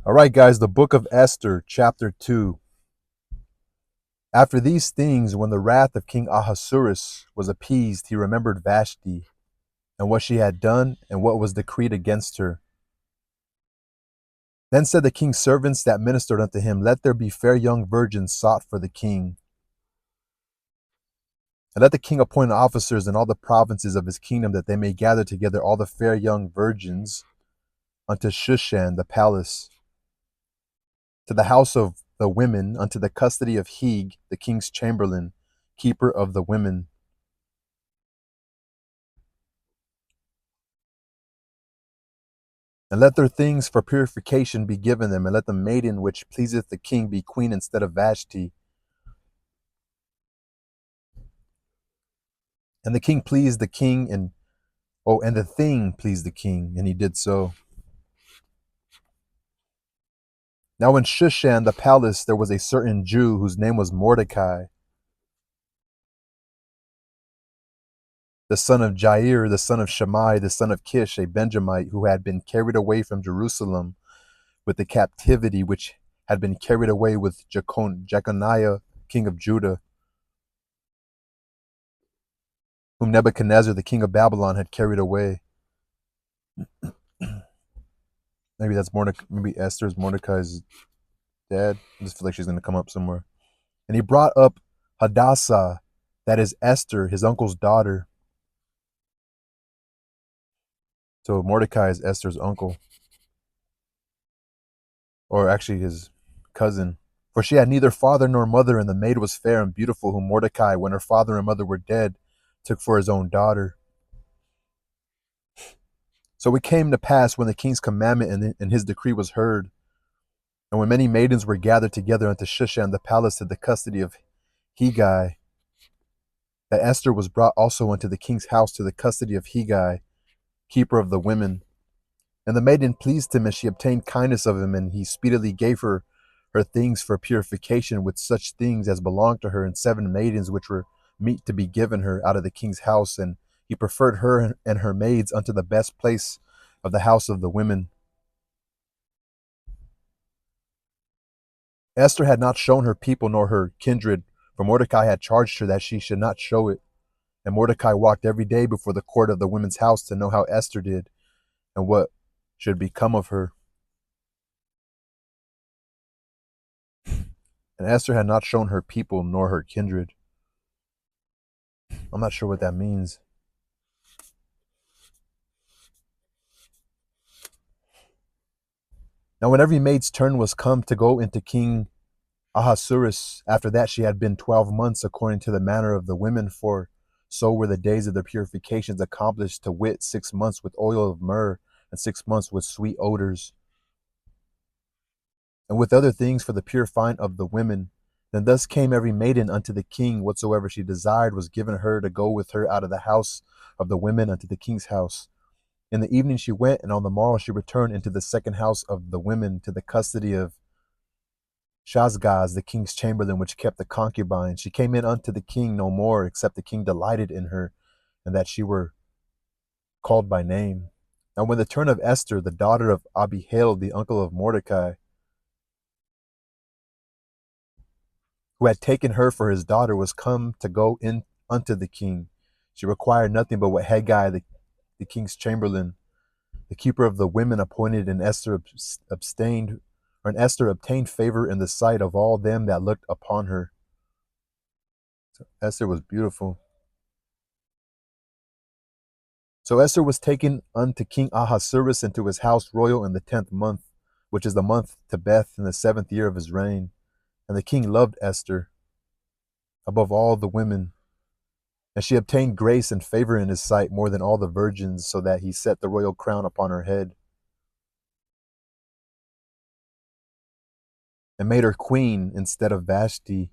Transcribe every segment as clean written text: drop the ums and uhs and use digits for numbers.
All right, guys, the book of Esther, chapter 2. After these things, when the wrath of King Ahasuerus was appeased, he remembered Vashti and what she had done and what was decreed against her. Then said the king's servants that ministered unto him, Let there be fair young virgins sought for the king. And let the king appoint officers in all the provinces of his kingdom, that they may gather together all the fair young virgins unto Shushan the palace, to the house of the women, unto the custody of Heg, the king's chamberlain, keeper of the women. And let their things for purification be given them, and let the maiden which pleaseth the king be queen instead of Vashti. And the king pleased the king, and the thing pleased the king, and he did so. Now in Shushan the palace there was a certain Jew whose name was Mordecai, the son of Jair, the son of Shammai, the son of Kish, a Benjamite, who had been carried away from Jerusalem with the captivity which had been carried away with Jeconiah, king of Judah, whom Nebuchadnezzar, the king of Babylon, had carried away. Maybe that's Mordecai. Maybe Esther's Mordecai's dad. I just feel like she's going to come up somewhere. And he brought up Hadassah, that is Esther, his uncle's daughter. So Mordecai is Esther's uncle, or actually his cousin. For she had neither father nor mother, and the maid was fair and beautiful, whom Mordecai, when her father and mother were dead, took for his own daughter. So it came to pass, when the king's commandment and his decree was heard, and when many maidens were gathered together unto Shushan the palace to the custody of Hegai, that Esther was brought also unto the king's house to the custody of Hegai, keeper of the women. And the maiden pleased him, and she obtained kindness of him, and he speedily gave her things for purification, with such things as belonged to her, and 7 maidens which were meet to be given her out of the king's house. And he preferred her and her maids unto the best place of the house of the women. Esther had not shown her people nor her kindred, for Mordecai had charged her that she should not show it. And Mordecai walked every day before the court of the women's house to know how Esther did, and what should become of her. And Esther had not shown her people nor her kindred. I'm not sure what that means. Now when every maid's turn was come to go into King Ahasuerus, after that she had been 12 months, according to the manner of the women, for so were the days of their purifications accomplished, to wit, 6 months with oil of myrrh, and 6 months with sweet odors, and with other things for the purifying of the women. Then thus came every maiden unto the king, whatsoever she desired was given her to go with her out of the house of the women unto the king's house. In the evening she went, and on the morrow she returned into the second house of the women, to the custody of Shazgaz, the king's chamberlain, which kept the concubine. She came in unto the king no more, except the king delighted in her, and that she were called by name. Now when the turn of Esther, the daughter of Abihail, the uncle of Mordecai, who had taken her for his daughter, was come to go in unto the king, she required nothing but what Haggai, the king's chamberlain, the keeper of the women, appointed, and Esther abstained, or and Esther obtained favor in the sight of all them that looked upon her. So Esther was beautiful. So Esther was taken unto King Ahasuerus into his house royal in the 10th month, which is the month Tebeth, in the 7th year of his reign. And the king loved Esther above all the women, and she obtained grace and favor in his sight more than all the virgins, so that he set the royal crown upon her head, and made her queen instead of Vashti.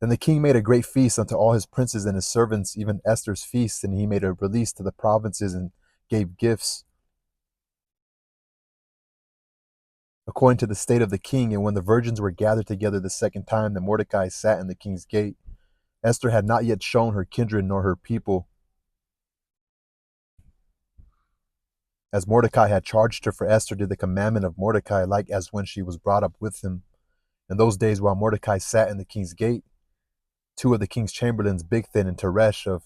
Then the king made a great feast unto all his princes and his servants, even Esther's feast, and he made a release to the provinces and gave gifts according to the state of the king. And when the virgins were gathered together the second time, that Mordecai sat in the king's gate, Esther had not yet shown her kindred nor her people. As Mordecai had charged her, for Esther did the commandment of Mordecai, like as when she was brought up with him. In those days, while Mordecai sat in the king's gate, two of the king's chamberlains, Bigthan and Teresh, of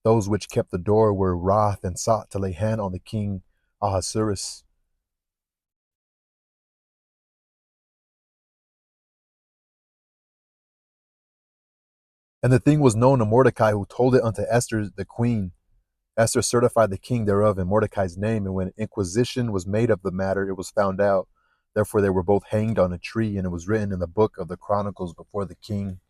those which kept the door, were wroth and sought to lay hand on the king Ahasuerus. And the thing was known to Mordecai, who told it unto Esther the queen. Esther certified the king thereof in Mordecai's name, and when inquisition was made of the matter, it was found out. Therefore they were both hanged on a tree, and it was written in the book of the Chronicles before the king.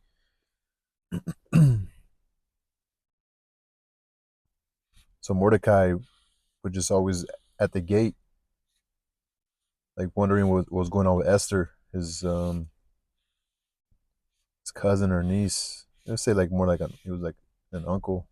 So Mordecai was just always at the gate, like wondering what was going on with Esther, his cousin or niece. Let's say like more like he was like an uncle.